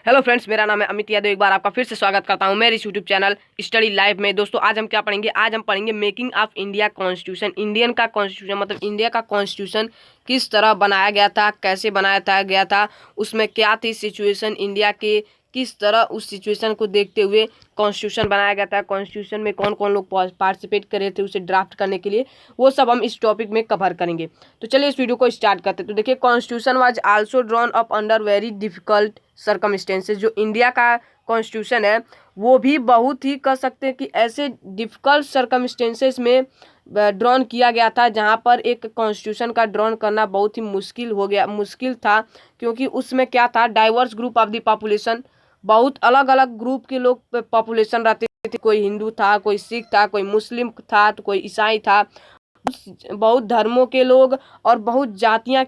Hello friends, मेरा नाम है अमित यादव। एक बार आपका फिर से स्वागत करता हूं मेरे इस यूट्यूब चैनल स्टडी लाइव में। दोस्तों, आज हम क्या पढ़ेंगे? आज हम पढ़ेंगे making of India constitution. Indian का कॉन्स्टिट्यूशन मतलब इंडिया का कॉन्स्टिट्यूशन किस तरह बनाया गया था, कैसे बनाया गया था, उसमें क्या थी सिचुएशन इंडिया के, किस तरह उस सिचुएशन को देखते हुए कॉन्स्टिट्यूशन बनाया गया था, कॉन्स्टिट्यूशन में कौन कौन लोग पार्टिसिपेट कर रहे थे उसे ड्राफ्ट करने के लिए, वो सब हम इस टॉपिक में कवर करेंगे। तो चलिए इस वीडियो को स्टार्ट करते हैं। तो देखिए, constitution was also drawn up under very difficult circumstances. जो इंडिया का कॉन्स्टिट्यूशन है वो भी बहुत ही कह सकते हैं कि ऐसे डिफिकल्ट सर्कमस्टेंसेस में ड्रॉन किया गया था, जहां पर एक कॉन्स्टिट्यूशन का ड्रॉन करना बहुत ही मुश्किल था, क्योंकि उसमें क्या था, diverse group of the population, बहुत अलग अलग ग्रुप के लोग पॉपुलेशन रहते थे। कोई हिंदू था, कोई सिख था, कोई मुस्लिम था, तो कोई ईसाई था, बहुत धर्मों के लोग और बहुत जाति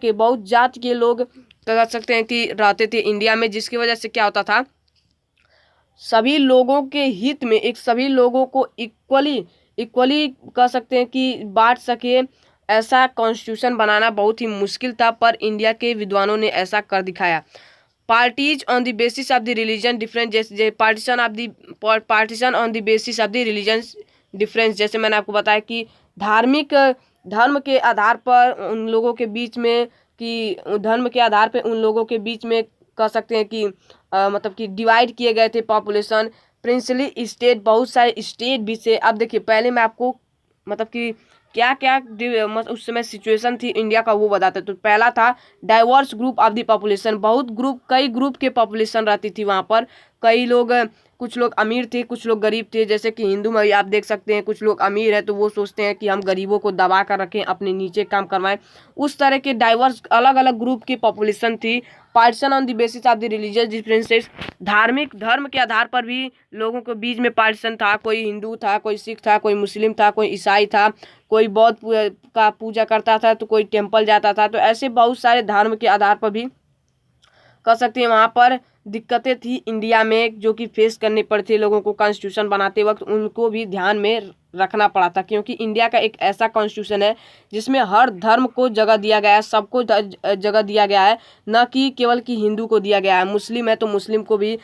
के लोग कह सकते हैं कि रहते थे इंडिया में, जिसकी वजह से क्या होता था, सभी लोगों के हित में सभी लोगों को इक्वली कह सकते हैं कि बांट सके, ऐसा कॉन्स्टिट्यूशन बनाना बहुत ही मुश्किल था, पर इंडिया के विद्वानों ने ऐसा कर दिखाया। Parties on the basis of the religion difference, जैसे partition on the basis of the religion difference, जैसे मैंने आपको बताया कि धार्मिक धर्म के आधार पर उन लोगों के बीच में कह सकते हैं कि मतलब कि डिवाइड किए गए थे पॉपुलेशन। प्रिंसली स्टेट, बहुत सारे स्टेट भी थे। अब देखिए, पहले मैं आपको मतलब कि क्या क्या उस समय सिचुएशन थी इंडिया का वो बताते। तो पहला था diverse group of the population, कई ग्रुप के पॉपुलेशन रहती थी वहाँ पर। कई लोग, कुछ लोग अमीर थे, कुछ लोग गरीब थे। जैसे कि हिंदू में आप देख सकते हैं, कुछ लोग अमीर है तो वो सोचते हैं कि हम गरीबों को दबा कर रखें, अपने नीचे काम करवाएं। उस तरह के डाइवर्स अलग अलग ग्रुप की पॉपुलेशन थी। Partition on the basis of the religious differences, धार्मिक धर्म के आधार पर भी लोगों के बीच में पार्टीशन था। कोई हिंदू था, कोई सिख था, कोई मुस्लिम था, कोई ईसाई था, कोई बौद्ध का पूजा करता था, तो कोई टेम्पल जाता था। तो ऐसे बहुत सारे धर्म के आधार पर भी कह सकते हैं वहाँ पर दिक्कतें थी इंडिया में, जो कि फेस करनी पड़ती लोगों को कॉन्स्टिट्यूशन बनाते वक्त। उनको भी ध्यान में रखना पड़ा था, क्योंकि इंडिया का एक ऐसा कॉन्स्टिट्यूशन है जिसमें हर धर्म को जगह दिया गया है, सबको जगह दिया गया है, न कि केवल कि हिंदू को दिया गया है। मुस्लिम है तो मुस्लिम को भी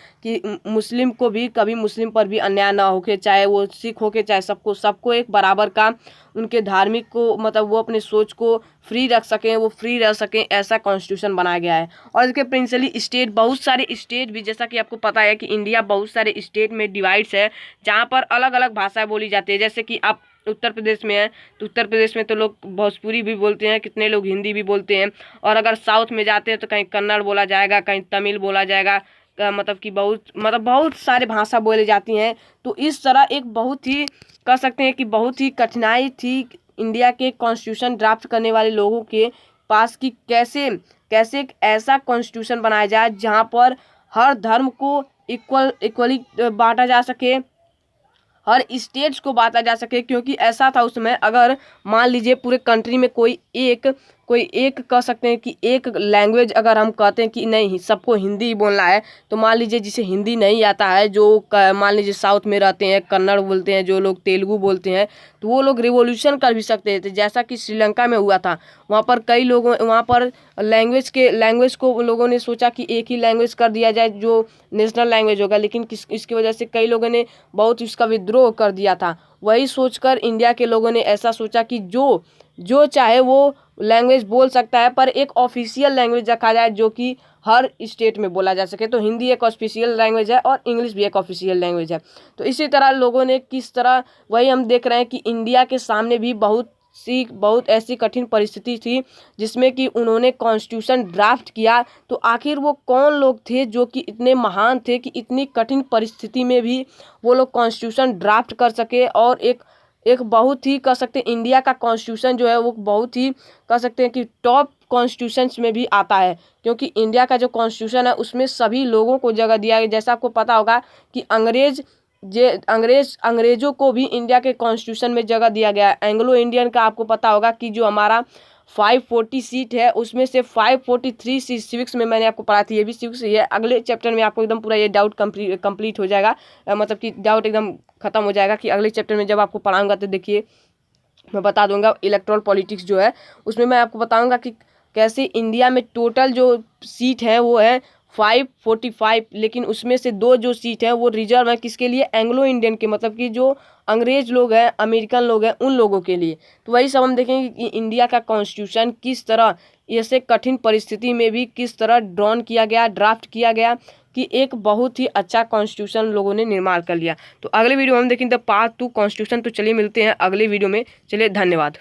कभी मुस्लिम पर भी अन्याय ना होके, चाहे वो सिख होके चाहे सबको एक बराबर का, उनके धार्मिक को मतलब वो अपने सोच को फ्री रख सकें, वो फ्री रह सकें, ऐसा कॉन्स्टिट्यूशन बनाया गया है। और इसके प्रिंसिपली स्टेट, बहुत सारे स्टेट भी, जैसा कि आपको पता है कि इंडिया बहुत सारे स्टेट में डिवाइड्स है, जहाँ पर अलग अलग भाषाएं बोली जाती है। जैसे कि आप उत्तर प्रदेश में है तो उत्तर प्रदेश में तो लोग भोजपुरी भी बोलते हैं, कितने लोग हिंदी भी बोलते हैं। और अगर साउथ में जाते हैं तो कहीं कन्नड़ बोला जाएगा, कहीं तमिल बोला जाएगा, मतलब कि बहुत सारे भाषा बोली जाती हैं। तो इस तरह एक बहुत ही कह सकते हैं कि बहुत ही कठिनाई थी इंडिया के कॉन्स्टिट्यूशन ड्राफ्ट करने वाले लोगों के पास, कि कैसे एक ऐसा कॉन्स्टिट्यूशन बनाया जाए जहां पर हर धर्म को इक्वली बांटा जा सके, हर स्टेट्स को बांटा जा सके। क्योंकि ऐसा था उसमें, अगर मान लीजिए पूरे कंट्री में कोई एक कह सकते हैं कि एक लैंग्वेज अगर हम कहते हैं कि नहीं सबको हिंदी ही बोलना है, तो मान लीजिए जिसे हिंदी नहीं आता है, जो मान लीजिए साउथ में रहते हैं, कन्नड़ बोलते हैं, जो लोग तेलुगु बोलते हैं, तो वो लोग रिवॉल्यूशन कर भी सकते थे, जैसा कि श्रीलंका में हुआ था। वहाँ पर कई लोगों, वहाँ पर लैंग्वेज को लोगों ने सोचा कि एक ही लैंग्वेज कर दिया जाए जो नेशनल लैंग्वेज होगा, लेकिन इसकी वजह से कई लोगों ने बहुत इसका विद्रोह कर दिया था। वही सोचकर इंडिया के लोगों ने ऐसा सोचा कि जो चाहे वो लैंग्वेज बोल सकता है, पर एक ऑफिशियल लैंग्वेज रखा जाए जो कि हर स्टेट में बोला जा सके। तो हिंदी एक ऑफिशियल लैंग्वेज है और इंग्लिश भी एक ऑफिशियल लैंग्वेज है। तो इसी तरह लोगों ने किस तरह, वही हम देख रहे हैं कि इंडिया के सामने भी बहुत ऐसी कठिन परिस्थिति थी जिसमें कि उन्होंने कॉन्स्टिट्यूशन ड्राफ्ट किया। तो आखिर वो कौन लोग थे जो कि इतने महान थे कि इतनी कठिन परिस्थिति में भी वो लोग कॉन्स्टिट्यूशन ड्राफ्ट कर सके, और एक बहुत ही कह सकते हैं इंडिया का कॉन्स्टिट्यूशन जो है वो बहुत ही कह सकते हैं कि टॉप कॉन्स्टिट्यूशंस में भी आता है। क्योंकि इंडिया का जो कॉन्स्टिट्यूशन है उसमें सभी लोगों को जगह दिया गया। जैसा आपको पता होगा कि अंग्रेजों को भी इंडिया के कॉन्स्टिट्यूशन में जगह दिया गया है। एंग्लो इंडियन का आपको पता होगा कि जो हमारा 540 सीट है, उसमें से 543 सीट सिविक्स में मैंने आपको पढ़ा थी, ये भी सिविक्स ही है। अगले चैप्टर में आपको एकदम पूरा ये डाउट कंप्लीट हो जाएगा, मतलब कि डाउट एकदम खत्म हो जाएगा कि अगले चैप्टर में जब आपको पढ़ाऊंगा तो देखिए मैं बता दूंगा। इलेक्ट्रल पॉलिटिक्स जो है उसमें मैं आपको बताऊंगा कि कैसे इंडिया में टोटल जो सीट है वो है 545, लेकिन उसमें से 2 जो सीट है वो रिजर्व है किसके लिए, एंग्लो इंडियन के, मतलब कि जो अंग्रेज लोग हैं, अमेरिकन लोग हैं, उन लोगों के लिए। तो वही सब हम देखेंगे कि इंडिया का कॉन्स्टिट्यूशन किस तरह ऐसे कठिन परिस्थिति में भी किस तरह ड्रॉन किया गया, ड्राफ्ट किया गया कि एक बहुत ही अच्छा कॉन्स्टिट्यूशन लोगों ने निर्माण कर लिया। तो अगले वीडियो में हम देखेंगे पार्ट 2 कॉन्स्टिट्यूशन। तो चलिए मिलते हैं अगले वीडियो में, चलिए धन्यवाद।